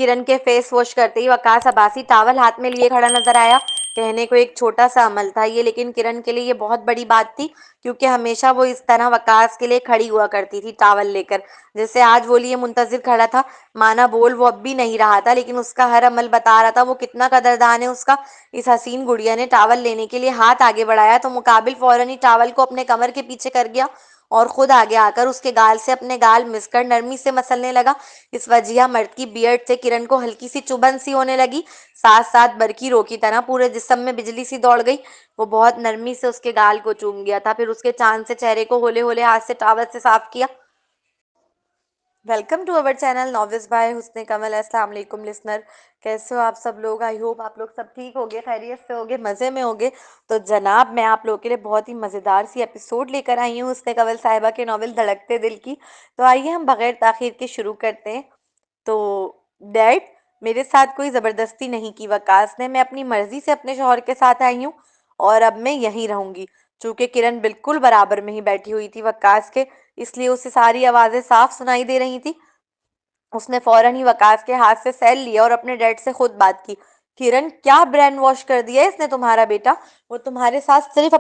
किरण के face wash करते ही Waqas Abbasi towel हाथ में लिए खड़ा नजर आया। कहने को एक छोटा सा अमल था ये, लेकिन किरण के लिए ये बहुत बड़ी बात थी, क्योंकि हमेशा वो इस तरह वकास के लिए खड़ी हुआ करती थी टावल लेकर, जैसे आज वो लिए मुंतजिर खड़ा था। माना बोल वो अब भी नहीं रहा था, लेकिन उसका हर अमल बता रहा था वो कितना कदरदान है उसका। इस हसीन गुड़िया ने टावल लेने के लिए हाथ आगे बढ़ाया तो मुकाबिल फौरन ही टावल को अपने कमर के पीछे कर गया और खुद आगे आकर उसके गाल से अपने गाल मिसकर नरमी से मसलने लगा। इस वजिया मर्द की बियर्ड से किरण को हल्की सी चुभन सी होने लगी। साथ साथ बरकी रो की तरह पूरे जिस्म में बिजली सी दौड़ गई। वो बहुत नरमी से उसके गाल को चूम गया था, फिर उसके चांद से चेहरे को होले होले हाथ से टावल से साफ किया। Welcome to our channel novice by Husne Kamal. अस्सलाम वालेकुम लिसनर, कैसे हो आप सब लोग? आई होप आप लोग सब ठीक होगे, खैरियत से होगे, मज़े में होगे। तो जनाब, मैं आप लोगों के लिए बहुत ही मज़ेदार सी एपिसोड लेकर आई हूँ हुस्ने कमल साहिबा के नॉवल धड़कते दिल की। तो आइए हम बगैर ताखीर के शुरू करते हैं। तो डैड, मेरे साथ कोई ज़बरदस्ती नहीं की वकास ने, मैं अपनी मर्जी से अपने शौहर के साथ आई हूँ और अब मैं यहीं रहूंगी। चूंकि किरण बिल्कुल बराबर में ही बैठी हुई थी वकास के, इसलिए उसे सारी आवाज़ें साफ सुनाई दे रही थी। उसने फौरन ही वकास के हाथ से सेल लिया और अपने डैड से खुद बात की। किरण, क्या ब्रेन वॉश कर दिया है इसने तुम्हारा बेटा? वो तुम्हारे साथ सिर्फ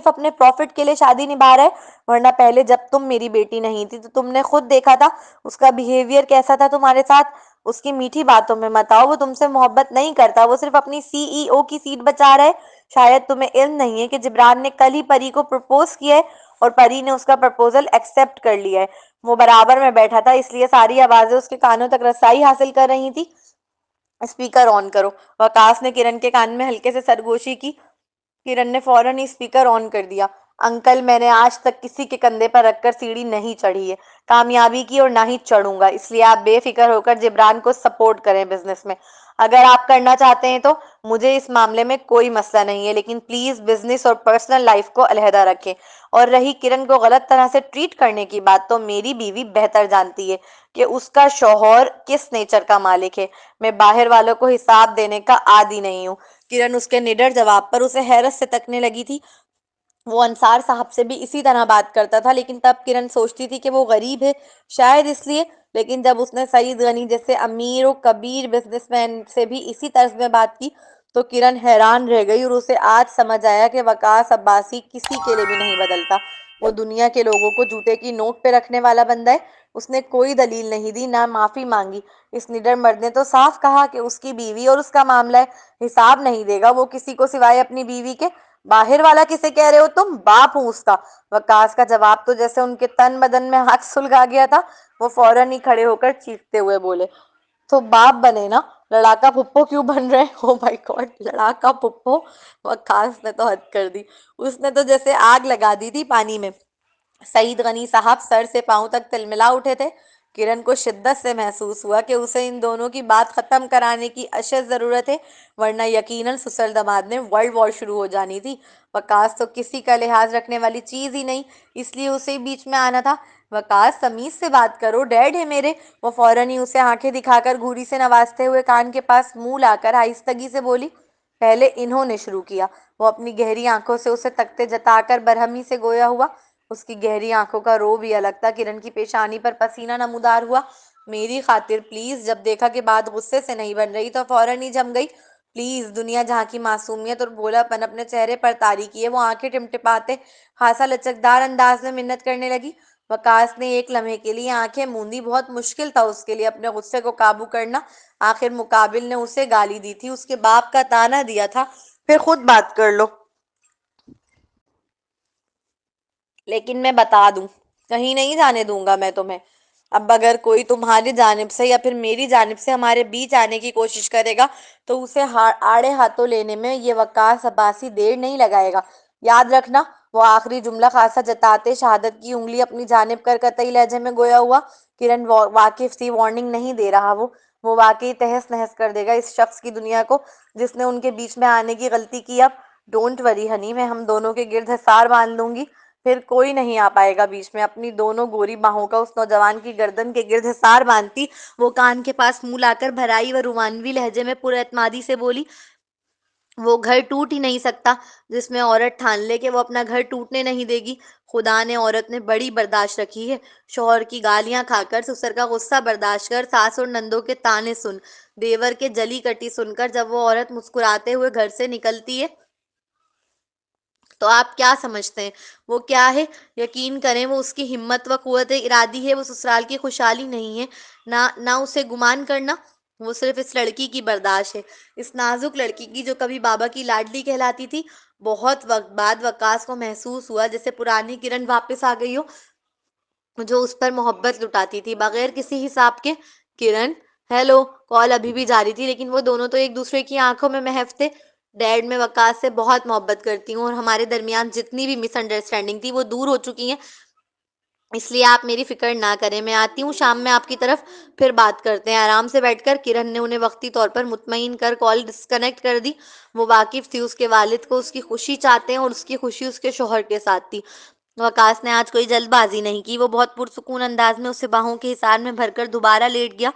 अपने प्रॉफिट के लिए शादी निभा रहा है, वरना पहले जब तुम मेरी बेटी नहीं थी तो तुमने खुद देखा था उसका बिहेवियर कैसा था तुम्हारे साथ। उसकी मीठी बातों में मत आओ, वो तुमसे मोहब्बत नहीं करता, वो सिर्फ अपनी सीईओ की सीट बचा रहा है। शायद तुम्हें इल्म नहीं है कि जिब्रान ने कल ही परी को प्रपोज किया है और परी ने उसका प्रपोजल एक्सेप्ट कर लिया है। वो बराबर में बैठा था, इसलिए सारी आवाजें उसके कानों तक रसाई हासिल कर रही थी। स्पीकर ऑन करो। वकास ने किरण के कान में हल्के से सरगोशी की। किरण ने फौरन ही स्पीकर ऑन कर दिया। अंकल, मैंने आज तक किसी के कंधे पर रखकर सीढ़ी नहीं चढ़ी है, कामयाबी की, और ना ही चढ़ूंगा, इसलिए आप बेफिक्र होकर जिब्रान को सपोर्ट करें बिजनेस में। अगर आप करना चाहते हैं तो मुझे इस मामले में कोई मसला नहीं है, लेकिन प्लीज बिजनेस और पर्सनल लाइफ को अलहदा रखें। और रही किरण को गलत तरह से ट्रीट करने की बात, तो मेरी बीवी बेहतर जानती है कि उसका शौहर किस नेचर का मालिक है। मैं बाहर वालों को हिसाब देने का आदी नहीं हूँ। किरण उसके निडर जवाब पर उसे हैरत से तकने लगी थी। वो अंसार साहब से भी इसी तरह बात करता था, लेकिन तब किरण सोचती थी कि वो गरीब है, शायद इसलिए। लेकिन जब उसने सईद गनी जैसे अमीर और कबीर बिजनेसमैन से भी इसी तर्ज में बात की, तो किरण हैरान रह गई और उसे आज समझ आया कि वकास अब्बासी किसी के लिए भी नहीं बदलता। वो दुनिया के लोगों को जूते की नोक पे रखने वाला बंदा है। उसने कोई दलील नहीं दी, ना माफी मांगी। इस निडर मर्द ने तो साफ कहा कि उसकी बीवी और उसका मामला है, हिसाब नहीं देगा वो किसी को सिवाय अपनी बीवी के। बाहर वाला किसे कह रहे हो तुम? बाप हूं उसका। वकास का जवाब तो जैसे उनके तन बदन में हाथ सुलगा गया था। वो फौरन ही खड़े होकर चीखते हुए बोले, तो बाप बने ना, लड़ाका पुप्पो क्यों बन रहे? Oh my God, लड़ाका पुप्पो! वकास ने तो हद कर दी। उसने तो जैसे आग लगा दी थी पानी में। सईद गनी साहब सर से पांव तक तिलमिला उठे थे। किरण को शिद्दत से महसूस हुआ कि उसे इन दोनों की बात खत्म कराने की अशद जरूरत है, वरना यकीनन ससुर दामाद में वर्ल्ड वॉर शुरू हो जानी थी। वकास तो किसी का लिहाज रखने वाली चीज ही नहीं, इसलिए उसे ही बीच में आना था। वकास, तमीज से बात करो, डैड है मेरे। वो फौरन ही उसे आंखें दिखाकर घूरी से नवाजते हुए कान के पास मुंह लाकर आहिस्तगी से बोली। पहले इन्होंने शुरू किया। वो अपनी गहरी आंखों से उसे तकते जताकर बरहमी से गोया हुआ। उसकी गहरी आंखों का रो भी अलग था। किरण की पेशानी पर पसीना नमूदार हुआ। मेरी खातिर प्लीज। जब देखा कि बात गुस्से से नहीं बन रही तो फौरन ही जम गई। प्लीज, दुनिया जहाँ की मासूमियत और भोलापन अपने चेहरे पर तारी किए, वो आंखें टिमटिपाते खासा लचकदार अंदाज में मिन्नत करने लगी। वकास ने एक लम्हे के लिए आंखें मूंदी। बहुत मुश्किल था उसके लिए अपने गुस्से को काबू करना। आखिर मुकाबिल ने उसे गाली दी थी, उसके बाप का ताना दिया था, फिर खुद बात कर लो। लेकिन मैं बता दूं, कहीं नहीं जाने दूंगा मैं तुम्हें। अब अगर कोई तुम्हारी जानिब से या फिर मेरी जानिब से हमारे बीच आने की कोशिश करेगा तो उसे आड़े हाथों लेने में ये वकास अब्बासी देर नहीं लगाएगा। याद रखना। वो आखिरी जुमला खासा जताते शहादत की उंगली अपनी जानिब कर कतई लहजे में गोया हुआ। किरण वाकिफ थी, वार्निंग नहीं दे रहा वो वाकई तहस नहस कर देगा इस शख्स की दुनिया को जिसने उनके बीच में आने की गलती की। अब डोंट वरी हनी, मैं हम दोनों के गिर्द हिसार बांध लूंगी, फिर कोई नहीं आ पाएगा बीच में। अपनी दोनों गोरी बाहों का उस नौजवान की गर्दन के गिर्द हिसार बांधती वो कान के पास मुंह लाकर भराई व रुमानवी लहजे में पूरे एतमादी से बोली, वो घर टूट ही नहीं सकता जिसमें औरत ठान ले कि वो अपना घर टूटने नहीं देगी। खुदा ने औरत ने बड़ी बर्दाश्त रखी है। शौहर की गालियां खाकर, ससुर का गुस्सा बर्दाश्त कर, सास और नंदों के ताने सुन, देवर के जली कटी सुनकर जब वो औरत मुस्कुराते हुए घर से निकलती है तो आप क्या समझते हैं वो क्या है? यकीन करें वो उसकी हिम्मत व कुव्वत इरादी है, वो ससुराल की खुशहाली नहीं है। ना ना उसे गुमान करना, वो सिर्फ इस लड़की की बर्दाश्त है, इस नाजुक लड़की की जो कभी बाबा की लाडली कहलाती थी। बहुत वक्त बाद वकास को महसूस हुआ जैसे पुरानी किरण वापस आ गई हो, जो उस पर मोहब्बत लुटाती थी बगैर किसी हिसाब के। किरण, हेलो। कॉल अभी भी जारी थी लेकिन वो दोनों तो एक दूसरे की आंखों में महव थे। डैड, मैं वकास से बहुत मोहब्बत करती हूँ और हमारे दरमियान जितनी भी मिसअंडरस्टैंडिंग थी वो दूर हो चुकी है, इसलिए आप मेरी फिक्र ना करें। मैं आती हूँ शाम में आपकी तरफ, फिर बात करते हैं आराम से बैठकर। किरण ने उन्हें वक्ती तौर पर मुतमईन कर कॉल डिस्कनेक्ट कर दी। वो वाकिफ थी उसके वालिद को उसकी खुशी चाहते हैं और उसकी खुशी उसके शोहर के साथ थी। वकास ने आज कोई जल्दबाजी नहीं की, वो बहुत पुरसुकून अंदाज में उसे बाहों के हिसार में भरकर दोबारा लेट गया।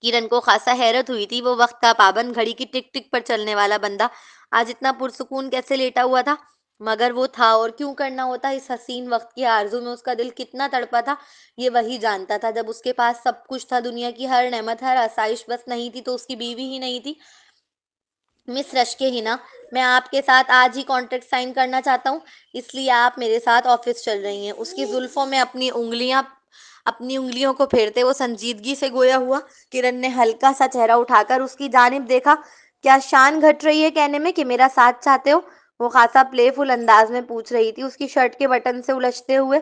किरण को खासा हैरत हुई थी, वो वक्त का पाबंद, घड़ी की टिक टिक पर चलने वाला बंदा आज इतना पुरसुकून कैसे लेटा हुआ था? मगर वो था, और क्यों करना होता? इस हसीन वक्त की आरजू में उसका दिल कितना तड़पा था ये वही जानता था। जब उसके पास सब कुछ था, दुनिया की हर नेमत, हर आसाइश, बस नहीं थी तो उसकी बीवी ही नहीं थी। मिस रश्के हिना, मैं आपके साथ आज ही कॉन्ट्रैक्ट साइन करना चाहता हूँ, इसलिए आप मेरे साथ ऑफिस चल रही हैं। उसकी जुल्फों में अपनी उंगलियों को फेरते वो संजीदगी से गोया हुआ। किरण ने हल्का सा चेहरा उठाकर उसकी जानिब देखा। क्या शान घट रही है कहने में कि मेरा साथ चाहते हो? वो खासा प्लेफुल अंदाज में पूछ रही थी, उसकी शर्ट के बटन से उलझते हुए।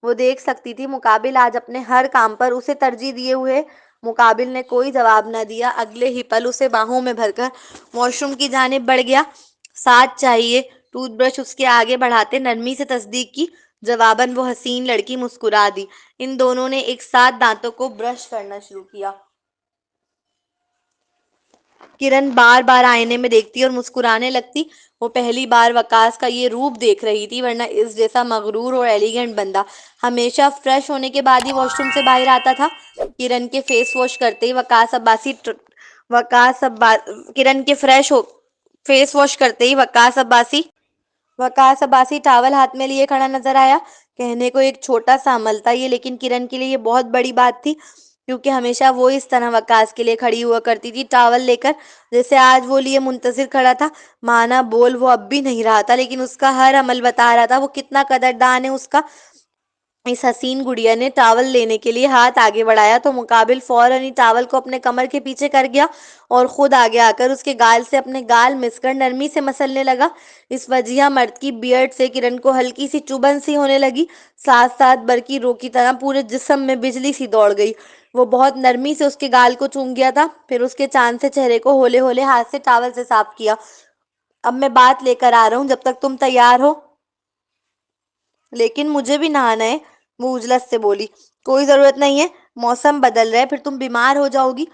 वो देख सकती थी मुकाबिल आज अपने हर काम पर उसे तरजीह दिए हुए। मुकाबिल ने कोई जवाब न दिया, अगले ही पल उसे बाहों में भरकर वॉशरूम की जानिब बढ़ गया। साथ चाहिए? टूथब्रश उसके आगे बढ़ाते नरमी से तस्दीक की। जवाबन वो हसीन लड़की मुस्कुरा दी। इन दोनों ने एक साथ दांतों को ब्रश करना शुरू किया। किरण बार बार आईने में देखती और मुस्कुराने लगती। वो पहली बार वकास का ये रूप देख रही थी, वरना इस जैसा मगरूर और एलिगेंट बंदा हमेशा फ्रेश होने के बाद ही वॉशरूम से बाहर आता था। किरण के फेस वॉश करते ही वकास अब्बा किरण के फ्रेश हो फेस वॉश करते ही वकास अब्बासी टावल हाथ में लिए खड़ा नजर आया। कहने को एक छोटा सा अमल था ये, लेकिन किरण के लिए ये बहुत बड़ी बात थी, क्योंकि हमेशा वो इस तरह वकास के लिए खड़ी हुआ करती थी, टावल लेकर, जैसे आज वो लिए मुंतजिर खड़ा था। माना बोल वो अब भी नहीं रहा था, लेकिन उसका हर अमल बता रहा था वो कितना कदरदान है उसका। इस हसीन गुड़िया ने टावल लेने के लिए हाथ आगे बढ़ाया तो मुकाबिल फौरन ही टावल को अपने कमर के पीछे कर गया और खुद आगे आकर उसके गाल से अपने गाल मिसकर नरमी से मसलने लगा। इस वजिया मर्द की बियर्ड से किरण को हल्की सी चुभन सी होने लगी। साथ साथ बरकी रो की तरह पूरे जिस्म में बिजली सी दौड़ गई। वो बहुत नरमी से उसके गाल को चूम गया था, फिर उसके चांद से चेहरे को होले होले हाथ से टावल से साफ किया। अब मैं बात लेकर आ रहा हूँ, जब तक तुम तैयार हो। लेकिन मुझे भी नहाना है, वो उजलस से बोली। कोई जरूरत नहीं है, मौसम बदल रहा है, फिर तुम बीमार हो जाओगी।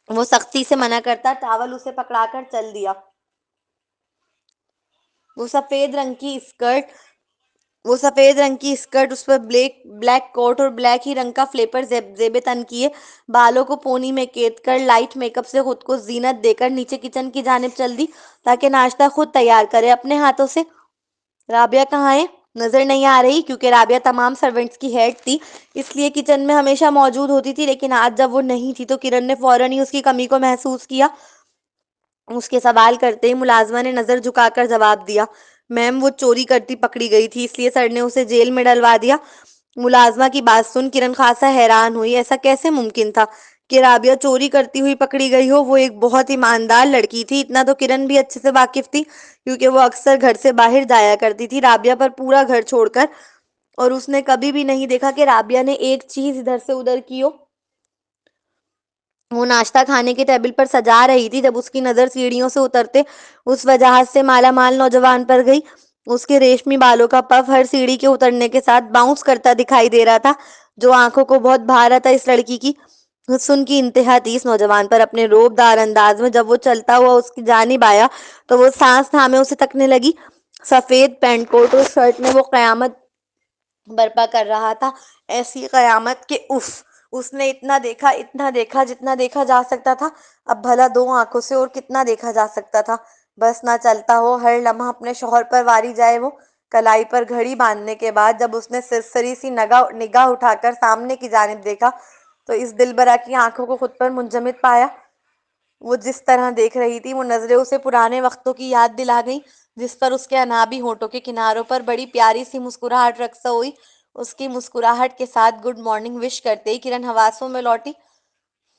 वो सख्ती से मना करता टावल उसे पकड़ाकर चल दिया। वो सफेद रंग की स्कर्ट वो सफेद रंग की स्कर्ट, उस पर ब्लैक ब्लैक कोट और ब्लैक ही रंग का फ्लेपर जेबे तन किए, बालों को पोनी में केत कर लाइट मेकअप से खुद को जीनत देकर नीचे किचन की जानिब चल दी ताकि नाश्ता खुद तैयार करे अपने हाथों से। राबिया कहाँ है? नजर नहीं आ रही, क्योंकि राबिया तमाम सर्वेंट्स की हेड थी, इसलिए किचन में हमेशा मौजूद होती थी, लेकिन आज जब वो नहीं थी तो किरण ने फौरन ही उसकी कमी को महसूस किया। उसके सवाल करते ही मुलाजमा ने नजर झुकाकर जवाब दिया, मैम वो चोरी करती पकड़ी गई थी, इसलिए सर ने उसे जेल में डलवा दिया। मुलाजमा की बात सुन किरण खासा हैरान हुई, ऐसा कैसे मुमकिन था कि राबिया चोरी करती हुई पकड़ी गई हो? वो एक बहुत ईमानदार लड़की थी, इतना तो किरण भी अच्छे से वाकिफ थी, क्योंकि वो अक्सर घर से बाहर जाया करती थी राबिया पर पूरा घर छोड़कर, और उसने कभी भी नहीं देखा कि राबिया ने एक चीज इधर से उधर की हो। वो नाश्ता खाने के टेबल पर सजा रही थी जब उसकी नजर सीढ़ियों से उतरते उस वजाहत से माला माल नौजवान पर गई। उसके रेशमी बालों का पफ हर सीढ़ी के उतरने के साथ बाउंस करता दिखाई दे रहा था, जो आंखों को बहुत भा रहा था इस लड़की की। हुस्न की इंतहा थी इस नौजवान पर अपने रोबदार अंदाज में। जब वो चलता हुआ उसकी जानिब आया तो वो सांस थामे उसे तकने लगी। सफेद पैंट कोट और शर्ट में वो कयामत बर्पा कर रहा था, ऐसी कयामत के उफ, उसने इतना देखा जितना देखा जा सकता था। अब भला दो आंखों से और कितना देखा जा सकता था। बस ना चलता हो, हर लम्हा अपने शौहर पर वारी जाए। वो कलाई पर घड़ी बांधने के बाद जब उसने सिरसरी सी निगाह निगाह उठाकर सामने की जानिब देखा, तो इस दिलबरा की आंखों को खुद पर मुंजमद पाया। वो जिस तरह देख रही थी, वो नजरें उसे पुराने वक्तों की याद दिला गई, जिस पर उसके अनाबी होठों के किनारों पर बड़ी प्यारी सी मुस्कुराहट रक्स हुई। उसकी मुस्कुराहट के साथ गुड मॉर्निंग विश करते ही किरण हवासों में लौटी।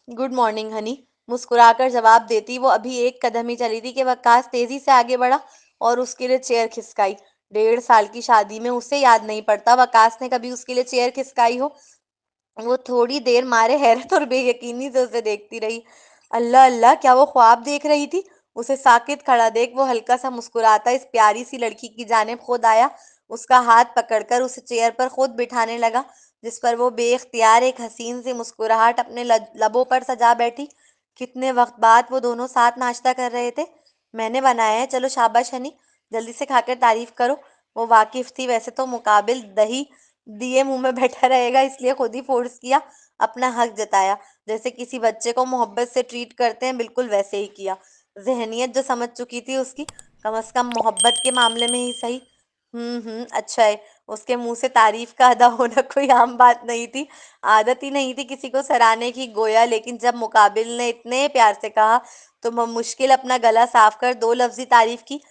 गुड मॉर्निंग हनी, मुस्कुराकर जवाब देती वो अभी एक कदम ही चली थी कि वकास तेजी से आगे बढ़ा और उसके लिए चेयर खिसकाई। 1.5 साल की शादी में उसे याद नहीं पड़ता वकास ने कभी उसके लिए चेयर खिसकाई हो। वो थोड़ी देर मारे हैरत और बेयकीनी से उसे देखती रही। अल्लाह अल्लाह, क्या वो ख्वाब देख रही थी? उसे साकित खड़ा देख वो हल्का सा मुस्कुराता इस प्यारी सी लड़की की जानिब खुद आया। उसका हाथ पकड़कर उसे चेयर पर खुद बिठाने लगा, जिस पर वो बेख्तियार एक हसीन सी मुस्कुराहट अपने लबों पर सजा बैठी। कितने वक्त बाद वो दोनों साथ नाश्ता कर रहे थे। मैंने बनाया है, चलो शाबाश हनी, जल्दी से खाकर तारीफ करो। वो वाकिफ थी वैसे तो मुकाबिल दही दिए मुंह में बैठा रहेगा, इसलिए खुद ही फोर्स किया, अपना हक जताया। जैसे किसी बच्चे को मोहब्बत से ट्रीट करते हैं, बिल्कुल वैसे ही किया। जहनियत जो समझ चुकी थी उसकी, कम से कम मोहब्बत के मामले में ही सही। अच्छा है। उसके मुंह से तारीफ का अदा होना कोई आम बात नहीं थी। आदत ही नहीं थी किसी को सराहने की, गोया। लेकिन जब मुकाबिल ने इतने प्यार से कहा तो मुश्किल अपना गला साफ कर 2 लफ्जी तारीफ की।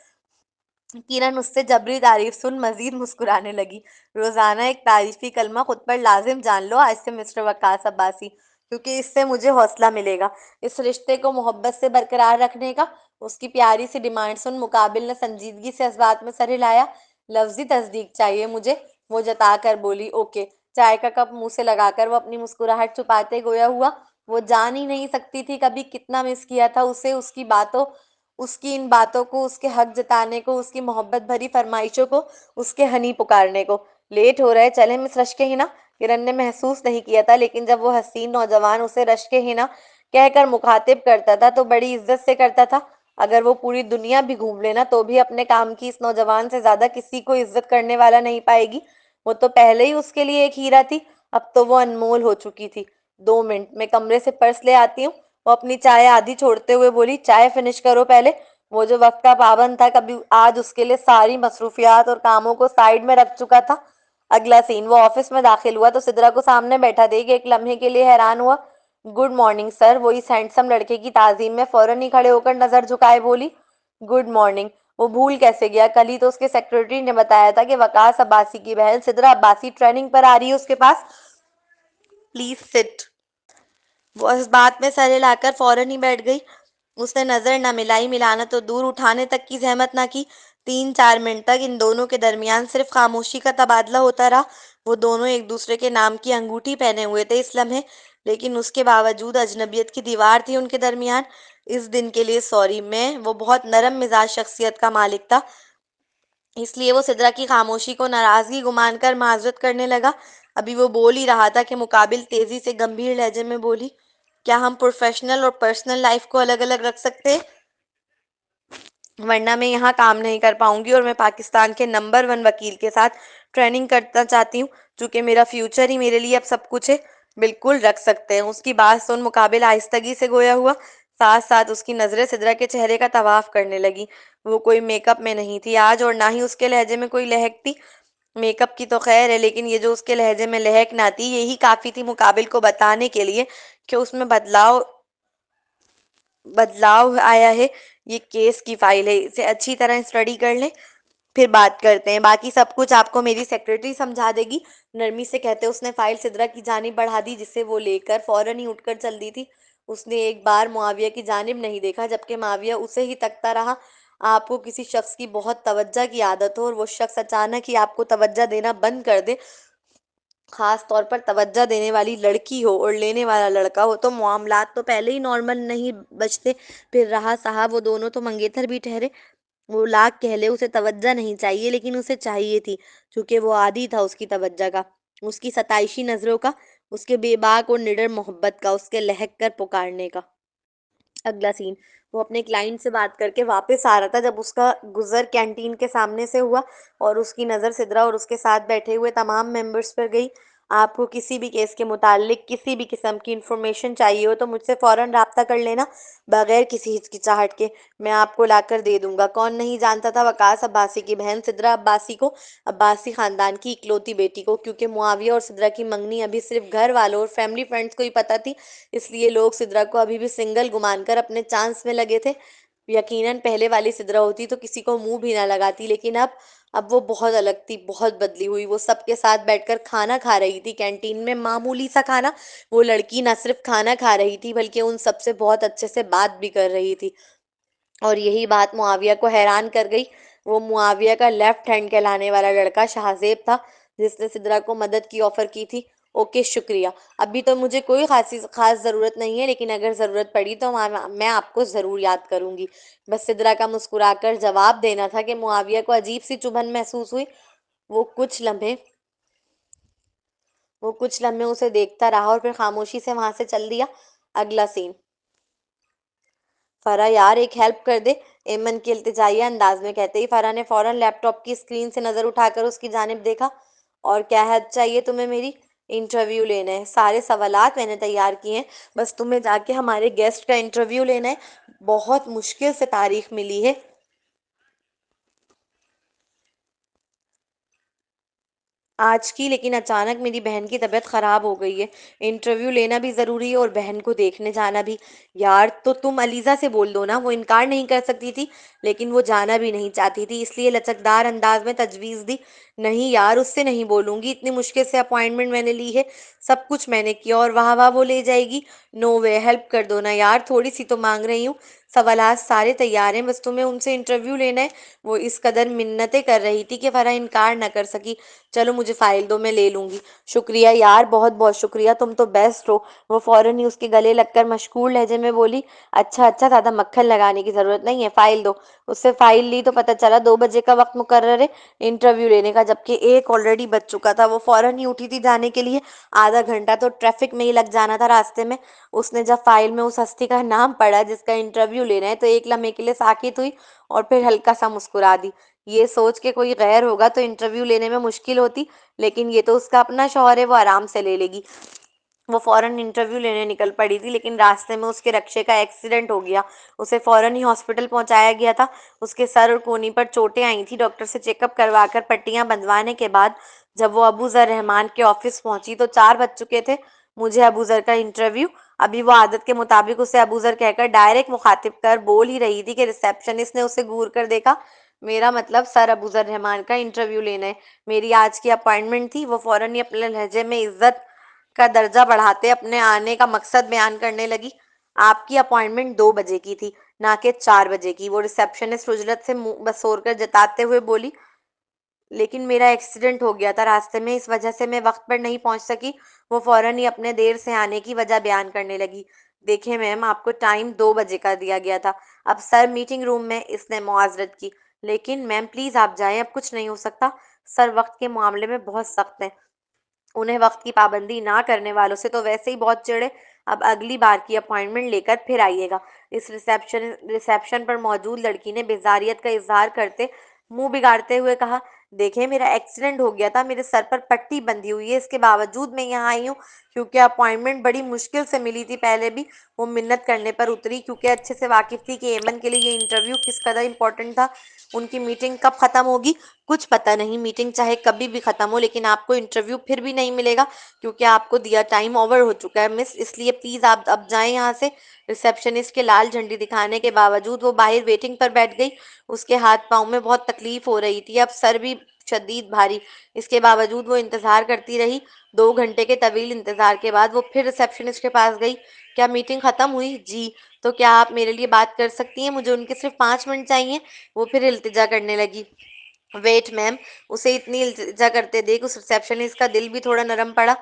किरण उससे जबरी तारीफ सुन मजीद मुस्कुराने लगी। रोजाना एक तारीफी कलमा खुद पर लाजिम जान लो आज से मिस्टर वकास अब्बासी, क्योंकि इससे मुझे हौसला मिलेगा इस रिश्ते को मोहब्बत से बरकरार रखने का। उसकी प्यारी सी डिमांड सुन मुकाबिल ने संजीदगी से इस बात में सर हिलाया। लफ्जी तस्दीक चाहिए मुझे, वो जता कर बोली। ओके। चाय का कप मुंह से लगाकर वो अपनी मुस्कुराहट छुपाते गोया हुआ। वो जान ही नहीं सकती थी कभी कितना मिस किया था उसे, उसकी इन बातों को, उसके हक जताने को, उसकी मोहब्बत भरी फरमाइशों को, उसके हनी पुकारने को। लेट हो रहा है, चले मिस रश्के हिना। किरण ने महसूस नहीं किया था, लेकिन जब वो हसीन नौजवान उसे रश्के हिना कहकर मुखातिब करता था तो बड़ी इज्जत से करता था। अगर वो पूरी दुनिया भी घूम लेना तो भी अपने काम की इस नौजवान से ज्यादा किसी को इज्जत करने वाला नहीं पाएगी। वो तो पहले ही उसके लिए एक हीरा थी, अब तो वो अनमोल हो चुकी थी। 2 मिनट में कमरे से पर्स ले आती हूँ, वो अपनी चाय आधी छोड़ते हुए बोली। चाय फिनिश करो पहले। वो जो वक्त का पाबंद था, कभी आज उसके लिए सारी मसरूफियात और कामों को साइड में रख चुका था। अगला सीन, वो ऑफिस में दाखिल हुआ तो सिद्रा को सामने बैठा देख एक लम्हे के लिए हैरान हुआ। गुड मॉर्निंग सर, वो इस हैंडसम लड़के की ताजीम में फौरन ही खड़े होकर नजर झुकाए बोली। Good morning. वो भूल कैसे गया, कल ही तो उसके सेक्रेटरी ने बताया था कि वकास अब्बासी की बहन सिद्रा अब्बासी ट्रेनिंग पर आ रही है उसके पास। Please sit. वो इस बात में सर हिलाकर फौरन ही बैठ गई। उसने नजर न मिलाई, मिलाना तो दूर उठाने तक की जहमत ना की। 3-4 मिनट तक इन दोनों के दरमियान सिर्फ खामोशी का तबादला होता रहा। वो दोनों एक दूसरे के नाम की अंगूठी पहने हुए थे इस लम्हे, लेकिन उसके बावजूद अजनबियत की दीवार थी उनके दरमियान। इस दिन के लिए सॉरी। मैं वो बहुत नरम मिजाज शख्सियत का मालिक था, इसलिए वो सिद्रा की खामोशी को नाराजगी गुमान कर माजरत करने लगा। अभी वो बोल ही रहा था कि मुकाबिल तेजी से गंभीर लहजे में बोली। क्या हम प्रोफेशनल और पर्सनल लाइफ को अलग अलग रख सकते हैं? वरना मैं यहाँ काम नहीं कर पाऊंगी और मैं पाकिस्तान के नंबर 1 वकील के साथ ट्रेनिंग करना चाहती हूँ, चूंकि मेरा फ्यूचर ही मेरे लिए अब सब कुछ है। बिल्कुल रख सकते हैं। उसकी बात सुन मुकाबिल आहिस्तगी से गोया हुआ, साथ साथ उसकी नजरें सिद्रा के चेहरे का तवाफ करने लगी। वो कोई मेकअप में नहीं थी आज, और ना ही उसके लहजे में कोई लहक थी। मेकअप की तो खैर है, लेकिन ये जो उसके लहजे में लहक ना थी, यही काफी थी मुकाबिल को बताने के लिए कि उसमें बदलाव बदलाव आया है। ये केस की फाइल है, इसे अच्छी तरह स्टडी कर लें, फिर बात करते हैं। बाकी सब कुछ आपको मेरी सेक्रेटरी समझा देगी, नरमी से कहते उसने फाइल सिद्रा की जानिब बढ़ा दी, जिसे वो लेकर फौरन ही उठकर चल दी थी। उसने एक बार मुआविया की जानिब नहीं देखा, जबकि मुआविया उसे ही तकता रहा। आपको किसी शख्स की बहुत तवज्जो की आदत हो और वो शख्स अचानक ही आपको तवज्जो देना बंद कर दे, खास तौर पर तवज्जो देने वाली लड़की हो और लेने वाला लड़का हो, तो मामलात तो पहले ही नॉर्मल नहीं बचते। फिर रहा साहब, वो दोनों तो मंगेतर भी ठहरे। वो लाख कह ले उसे तवज्जो नहीं चाहिए, लेकिन उसे चाहिए थी, क्योंकि वो आदी था उसकी तवज्जो का, उसकी सताइशी नजरों का, उसके बेबाक और निडर मोहब्बत का, उसके लहक कर पुकारने का। अगला सीन, वो अपने क्लाइंट से बात करके वापस आ रहा था जब उसका गुजर कैंटीन के सामने से हुआ और उसकी नज़र सिद्रा और उसके साथ बैठे हुए तमाम मेंबर्स पर गई। आपको किसी भी केस के मुतालिक किसी भी किस्म की इंफॉर्मेशन चाहिए हो तो मुझसे फ़ौरन राब्ता कर लेना, बगैर किसी हिचकिचाहट के। मैं आपको लाकर दे दूंगा। कौन नहीं जानता था वकास अब्बासी की बहन सिद्रा अब्बासी को, अब्बासी खानदान की इकलौती बेटी को। क्योंकि मुआविया और सिद्रा की मंगनी अभी सिर्फ घर वालों और फैमिली फ्रेंड्स को ही पता थी, इसलिए लोग सिद्रा को अभी भी सिंगल गुमान कर अपने चांस में लगे थे। यकीनन पहले वाली सिद्रा होती तो किसी को मुंह भी ना लगाती, लेकिन अब वो बहुत अलग थी, बहुत बदली हुई। वो सबके साथ बैठकर खाना खा रही थी, कैंटीन में मामूली सा खाना। वो लड़की ना सिर्फ खाना खा रही थी बल्कि उन सबसे बहुत अच्छे से बात भी कर रही थी। और यही बात मुआविया को हैरान कर गई। वो मुआविया का लेफ्ट हैंड कहलाने वाला लड़का शाहजेब था, जिसने सिद्रा को मदद की ऑफर की थी। ओके शुक्रिया, अभी तो मुझे कोई खास ज़रूरत नहीं है, लेकिन अगर ज़रूरत पड़ी तो मैं आपको ज़रूर याद करूंगी। बस सिद्रा का मुस्कुराकर जवाब देना था कि मुआविया को अजीब सी चुभन महसूस हुई। वो कुछ लम्हे वो कुछ लम्हे उसे देखता रहा और फिर खामोशी से वहां से चल दिया। अगला सीन। फरा यार एक हेल्प कर दे, एमन के इल्तिजाइया अंदाज में कहते ही फरा ने फौरन लैपटॉप की स्क्रीन से नजर उठाकर उसकी जानिब देखा। और क्या हेल्प चाहिए तुम्हें मेरी? इंटरव्यू लेना है, सारे सवालात मैंने तैयार किए हैं, बस तुम्हें जाके हमारे गेस्ट का इंटरव्यू लेना है। बहुत मुश्किल से तारीख मिली है आज की, लेकिन अचानक मेरी बहन की तबीयत खराब हो गई है। इंटरव्यू लेना भी जरूरी है और बहन को देखने जाना भी। यार तो तुम अलीजा से बोल दो ना, वो इनकार नहीं कर सकती थी, लेकिन वो जाना भी नहीं चाहती थी, इसलिए लचकदार अंदाज में तजवीज दी। नहीं यार, उससे नहीं बोलूंगी, इतनी मुश्किल से अपॉइंटमेंट मैंने ली है, सब कुछ मैंने किया और वाह वाह वो ले जाएगी। नो वे, हेल्प कर दो ना यार, थोड़ी सी तो मांग रही हूँ। सवालात सारे तैयार हैं, बस तुम्हें उनसे इंटरव्यू लेना है। वो इस कदर मिन्नतें कर रही थी कि फरा इनकार न कर सकी। चलो मुझे फाइल दो, मैं ले लूंगी। शुक्रिया यार, बहुत बहुत शुक्रिया, तुम तो बेस्ट हो। वो फौरन ही उसके गले लगकर मशकूर लहजे में बोली। अच्छा अच्छा, ज्यादा मक्खन लगाने की जरूरत नहीं है, फाइल दो। उससे फाइल ली तो पता चला 2 बजे का वक्त मुकर्रर है इंटरव्यू लेने का, जबकि 1 ऑलरेडी बज चुका था। वो फौरन ही उठी थी जाने के लिए। आधा घंटा तो ट्रैफिक में ही लग जाना था रास्ते में। उसने जब फाइल में उस हस्ती का नाम पढ़ा जिसका इंटरव्यू लेना है, तो एक लम्हे के लिए साकित हुई और फिर हल्का सा मुस्कुरा दी। ये सोच के कोई गैर होगा तो इंटरव्यू लेने में मुश्किल होती, लेकिन ये तो उसका अपना शौहर है, वो आराम से ले लेगी। वो फौरन इंटरव्यू लेने निकल पड़ी थी, लेकिन रास्ते में उसके रक्शे का एक्सीडेंट हो गया। उसे फौरन ही हॉस्पिटल पहुंचाया गया था। उसके सर और कोहनी पर चोटें आई थी। डॉक्टर से चेकअप करवाकर पट्टियां बंधवाने के बाद जब वो अबू जर रहमान के ऑफिस पहुंची तो 4 बज चुके थे। मुझे अबू जर का इंटरव्यू। अभी वो आदत के मुताबिक उसे अबू जर कहकर डायरेक्ट मुखातिब कर बोल ही रही थी कि रिसेप्शनिस्ट ने उसे घूर कर देखा। मेरा मतलब सर अबू जर रहमान का इंटरव्यू लेना है, मेरी आज की अपॉइंटमेंट थी। वो फौरन ही अपने लहजे में इज्जत का दर्जा बढ़ाते अपने आने का मकसद बयान करने लगी। आपकी अपॉइंटमेंट 2 बजे की थी, ना कि 4 बजे की, वो रिसेप्शनिस्ट उजलत से मुंह बसोर कर जताते हुए बोली। लेकिन मेरा एक्सीडेंट हो गया था रास्ते में, इस वजह से मैं वक्त पर नहीं पहुंच सकी। वो फौरन ही अपने देर से आने की वजह बयान करने लगी। देखिए मैम, आपको टाइम 2 बजे का दिया गया था। अब सर मीटिंग रूम में, इसने मुआजरत की। लेकिन मैम प्लीज आप जाएं, अब कुछ नहीं हो सकता। सर वक्त के मामले में बहुत सख्त हैं, उन्हें वक्त की पाबंदी ना करने वालों से तो वैसे ही बहुत चिढ़े। अब अगली बार की अपॉइंटमेंट लेकर फिर आइएगा। इस रिसेप्शन पर मौजूद लड़की ने बेजारियत का इजहार करते मुंह बिगाड़ते हुए कहा। देखें, मेरा एक्सीडेंट हो गया था, मेरे सर पर पट्टी बंधी हुई है, इसके बावजूद मैं यहाँ आई हूँ क्योंकि अपॉइंटमेंट बड़ी मुश्किल से मिली थी। पहले भी वो मिन्नत करने पर उतरी क्योंकि अच्छे से वाकिफ थी कि एमन के लिए ये इंटरव्यू किस कदर इंपॉर्टेंट था। उनकी मीटिंग कब खत्म होगी कुछ पता नहीं, मीटिंग चाहे कभी भी खत्म हो, लेकिन आपको इंटरव्यू फिर भी नहीं मिलेगा क्योंकि आपको दिया टाइम ओवर हो चुका है मिस, इसलिए प्लीज आप अब जाएं यहाँ से। रिसेप्शनिस्ट के लाल झंडी दिखाने के बावजूद वो बाहर वेटिंग पर बैठ गई। उसके हाथ पाँव में बहुत तकलीफ हो रही थी, अब सर भी शदीद भारी। इसके बावजूद वो इंतजार करती रही। 2 घंटे के तवील इंतजार के बाद वो फिर रिसेप्शनिस्ट के पास गई। क्या मीटिंग खत्म हुई? जी। तो क्या आप मेरे लिए बात कर सकती हैं? मुझे उनके सिर्फ 5 मिनट चाहिए। वो फिर इल्तिजा करने लगी। Wait ma'am. उसे इतनी इल्तिजा करते देख उस रिसेप्शनिस्ट का दिल भी थोड़ा नरम पड़ा।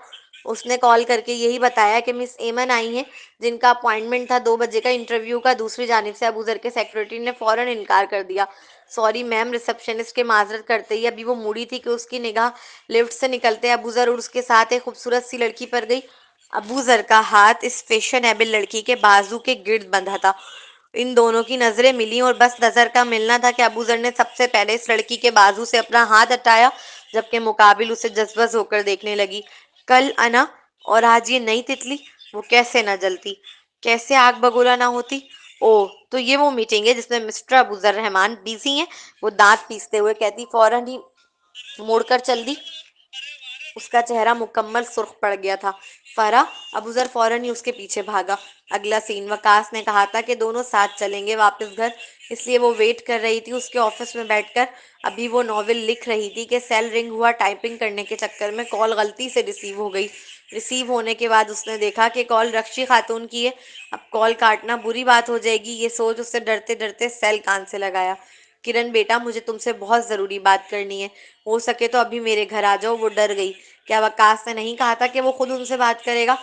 उसने कॉल करके यही बताया कि मिस एमन आई हैं, जिनका अपॉइंटमेंट था 2 बजे का इंटरव्यू का। दूसरी जानिब से अबूजर के सेक्रेटरी ने फौरन इनकार कर दिया। सॉरी मैम, रिसेप्शनिस्ट के माजरत करते ही अभी वो मुड़ी थी कि उसकी निगाह लिफ्ट से निकलते अबूजर और उसके साथ एक खूबसूरत सी लड़की पर गई। अबूजर का हाथ इस फैशनेबल लड़की के बाजू के गिर्द बंधा था। इन दोनों की नजरें मिली और बस नजर का मिलना था कि अबूजर ने सबसे पहले इस लड़की के बाजू से अपना हाथ हटाया, जबकि मुकाबिल उसे जज्बस होकर देखने लगी। कल अना और आज ये नई तितली, वो कैसे ना जलती, कैसे आग बगोला ना होती। ओ, तो ये वो मीटिंग है जिसमें मिस्टर अबूजर रहमान बिजी हैं। वो दांत पीसते हुए कहती, फौरन ही मुड़कर चल दी। उसका चेहरा मुकम्मल सुर्ख पड़ गया था। फरा, अबूजर फौरन ही उसके पीछे भागा। अगला सीन, वकास ने कहा था कि दोनों साथ चलेंगे वापस घर, इसलिए वो वेट कर रही थी उसके ऑफिस में बैठकर। अभी वो नॉवेल लिख रही थी कि सेल रिंग हुआ। टाइपिंग करने के चक्कर में कॉल गलती से रिसीव हो गई। रिसीव होने के बाद उसने देखा कि कॉल रक्षी खातून की है। अब कॉल काटना बुरी बात हो जाएगी, ये सोच उससे डरते डरते सेल कान से लगाया। किरण बेटा, मुझे तुमसे बहुत ज़रूरी बात करनी है, हो सके तो अभी मेरे घर आ जाओ। वो डर गई। क्या वकास ने नहीं कहा था कि वो खुद उनसे बात करेगा?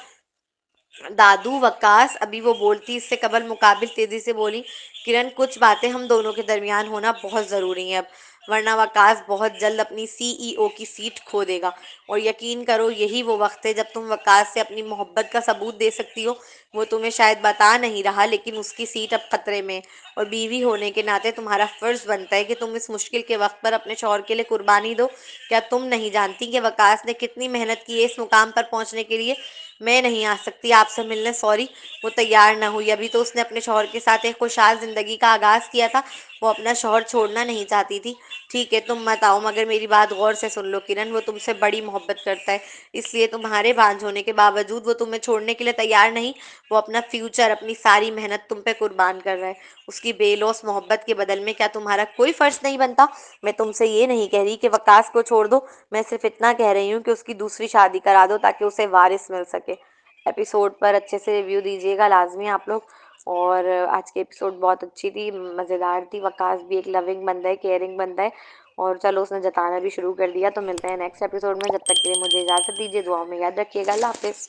दादू, वकास, अभी वो बोलती इससे कबल मुकाबिल तेजी से बोली, किरण कुछ बातें हम दोनों के दरमियान होना बहुत ज़रूरी है अब, वरना वकास बहुत जल्द अपनी सीईओ की सीट खो देगा। और यकीन करो, यही वो वक्त है जब तुम वकास से अपनी मोहब्बत का सबूत दे सकती हो। वो तुम्हें शायद बता नहीं रहा, लेकिन उसकी सीट अब खतरे में है। और बीवी होने के नाते तुम्हारा फ़र्ज़ बनता है कि तुम इस मुश्किल के वक्त पर अपने शौहर के लिए कुर्बानी दो। क्या तुम नहीं जानती कि वकास ने कितनी मेहनत की है इस मुकाम पर पहुंचने के लिए? मैं नहीं आ सकती आपसे मिलने, सॉरी। वो तैयार न हुई। अभी तो उसने अपने शौहर के साथ एक खुशहाल जिंदगी का आगाज किया था। वो अपना शौहर छोड़ना नहीं चाहती थी। ठीक है, तुम मत आओ, मगर मेरी बात गौर से सुन लो किरण, वो तुमसे बड़ी मोहब्बत करता है, इसलिए तुम्हारे भांज होने के बावजूद वो तुम्हें छोड़ने के लिए तैयार नहीं। वो अपना फ्यूचर, अपनी सारी मेहनत तुम पे कुर्बान कर रहा है। उसकी बेलौस मोहब्बत के बदल में क्या तुम्हारा कोई फर्ज नहीं बनता? मैं तुमसे ये नहीं कह रही कि वकास को छोड़ दो, मैं सिर्फ इतना कह रही हूँ कि उसकी दूसरी शादी करा दो ताकि उसे वारिस मिल सके। एपिसोड पर अच्छे से रिव्यू दीजिएगा लाजमी आप लोग। और आज की एपिसोड बहुत अच्छी थी, मज़ेदार थी। वकास भी एक लविंग बंदा है, केयरिंग बंदा है, और चलो उसने जताना भी शुरू कर दिया। तो मिलते हैं नेक्स्ट एपिसोड में, जब तक के लिए मुझे इजाज़त दीजिए, दुआओं में याद रखिएगा। अल्लाह हाफिज़।